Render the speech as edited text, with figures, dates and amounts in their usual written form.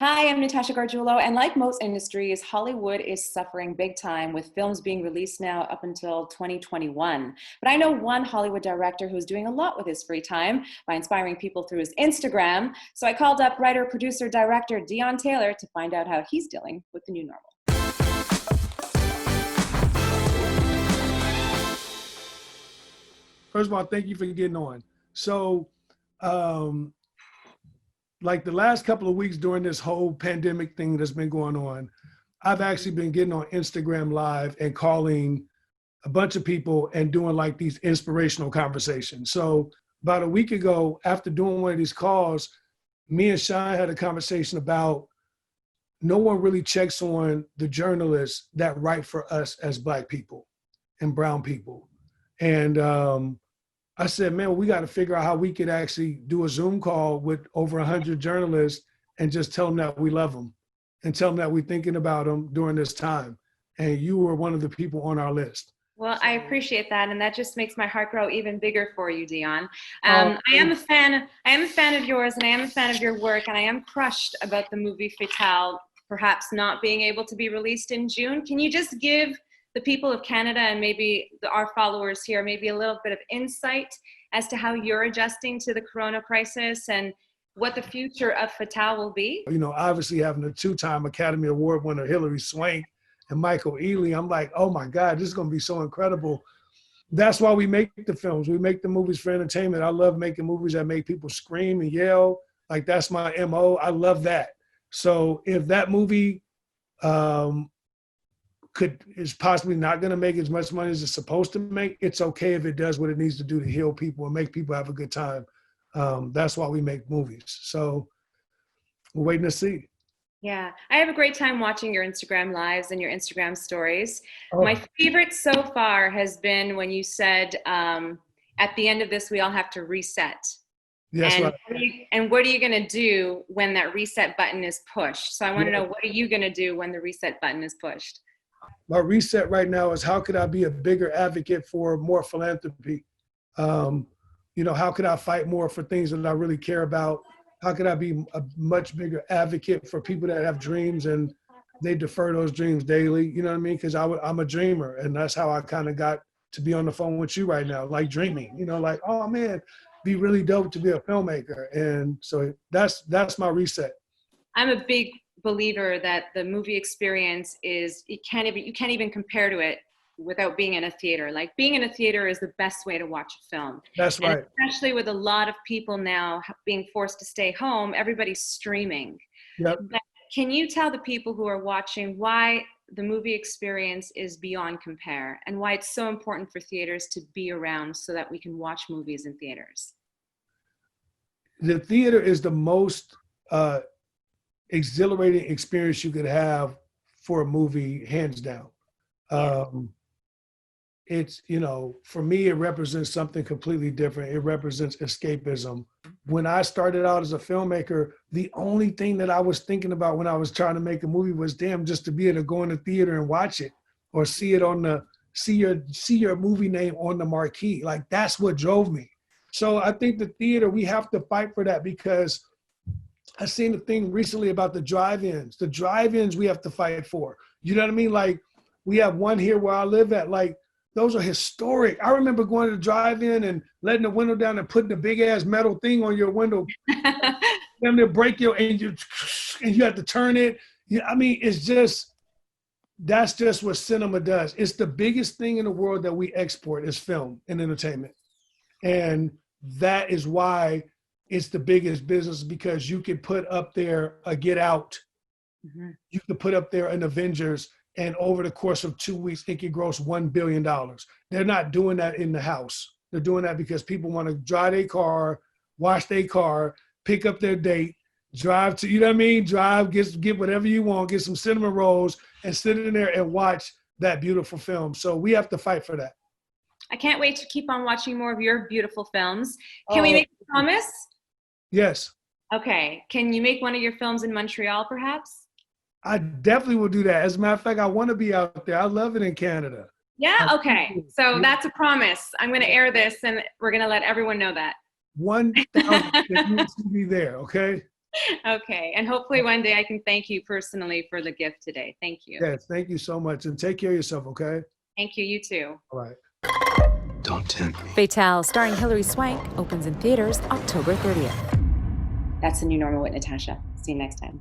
Hi, I'm Natasha Gargiulo, and like most industries, Hollywood is suffering big time with films being released now up until 2021. But I know one Hollywood director who's doing a lot with his free time by inspiring people through his Instagram. So I called up writer, producer, director Deon Taylor to find out how he's dealing with the new normal. First of all, thank you for getting on. So, um, like the last couple of weeks during this whole pandemic thing that's been going on, I've actually been getting on Instagram Live and calling a bunch of people and doing like these inspirational conversations. So about a week ago, after doing one of these calls, me and Shine had a conversation about no one really checks on the journalists that write for us as Black people and brown people. And I said, man, we got to figure out how we could actually do a Zoom call with over 100 journalists and just tell them that we love them and tell them that we're thinking about them during this time. And you were one of the people on our list. Well, I appreciate that, and that just makes my heart grow even bigger for you, Deon. Oh, I am a fan. I am a fan of yours, and I am a fan of your work, and I am crushed about the movie Fatale perhaps not being able to be released in June. Can you just give the people of Canada and maybe our followers here maybe a little bit of insight as to how you're adjusting to the Corona crisis and what the future of Fatale will be? You know, obviously having a two-time Academy Award winner, Hilary, Swank, and Michael Ealy, I'm like, oh my God, this is going to be so incredible. That's why we make the films. We make the movies for entertainment. I love making movies that make people scream and yell. Like, that's my MO. I love that. So if that movie is possibly not going to make as much money as it's supposed to make, it's okay if it does what it needs to do to heal people and make people have a good time. That's why we make movies. So we're waiting to see. Yeah, I have a great time watching your Instagram lives and your Instagram stories. Oh. My favorite so far has been when you said, at the end of this, we all have to reset. Yes, and, right. And what are you going to do when that reset button is pushed? So I want to know, what are you going to do when the reset button is pushed? My reset right now is how could I be a bigger advocate for more philanthropy? You know, how could I fight more for things that I really care about? How could I be a much bigger advocate for people that have dreams and they defer those dreams daily? You know what I mean? Because I'm a dreamer, and that's how I kind of got to be on the phone with you right now, like dreaming, you know, like, oh man, be really dope to be a filmmaker. And so that's my reset. I'm a big believer that the movie experience is, you can't even compare to it without being in a theater. Like, being in a theater is the best way to watch a film. That's right. And especially with a lot of people now being forced to stay home, everybody's streaming. Yep. But can you tell the people who are watching why the movie experience is beyond compare and why it's so important for theaters to be around so that we can watch movies in theaters? The theater is the most exhilarating experience you could have for a movie, hands down. It's, you know, for me, it represents something completely different. It represents escapism. When I started out as a filmmaker, the only thing that I was thinking about when I was trying to make a movie was, damn, just to be able to go in the theater and watch it, or see it on the, see your movie name on the marquee. Like, that's what drove me. So I think the theater, we have to fight for that, because I seen a thing recently about the drive-ins. The drive-ins we have to fight for. You know what I mean? Like, we have one here where I live at, like, those are historic. I remember going to the drive-in and letting the window down and putting the big ass metal thing on your window. Then they'll break your, and you have to turn it. Yeah, I mean, it's just, that's just what cinema does. It's the biggest thing in the world that we export is film and entertainment. And that is why it's the biggest business, because you could put up there a Get Out. Mm-hmm. You could put up there an Avengers, and over the course of 2 weeks, it could gross $1 billion. They're not doing that in the house. They're doing that because people want to drive their car, wash their car, pick up their date, drive to, you know what I mean? Drive, get whatever you want, get some cinnamon rolls, and sit in there and watch that beautiful film. So we have to fight for that. I can't wait to keep on watching more of your beautiful films. Can we make a promise? Yes. Okay. Can you make one of your films in Montreal, perhaps? I definitely will do that. As a matter of fact, I want to be out there. I love it in Canada. Yeah? Okay. So that's a promise. I'm going to air this, and we're going to let everyone know that. 1,000 be there, okay? Okay. And hopefully one day I can thank you personally for the gift today. Thank you. Yes, thank you so much. And take care of yourself, okay? Thank you. You too. All right. Don't tempt me. Fatale, starring Hilary Swank, opens in theaters October 30th. That's the new normal with Natasha. See you next time.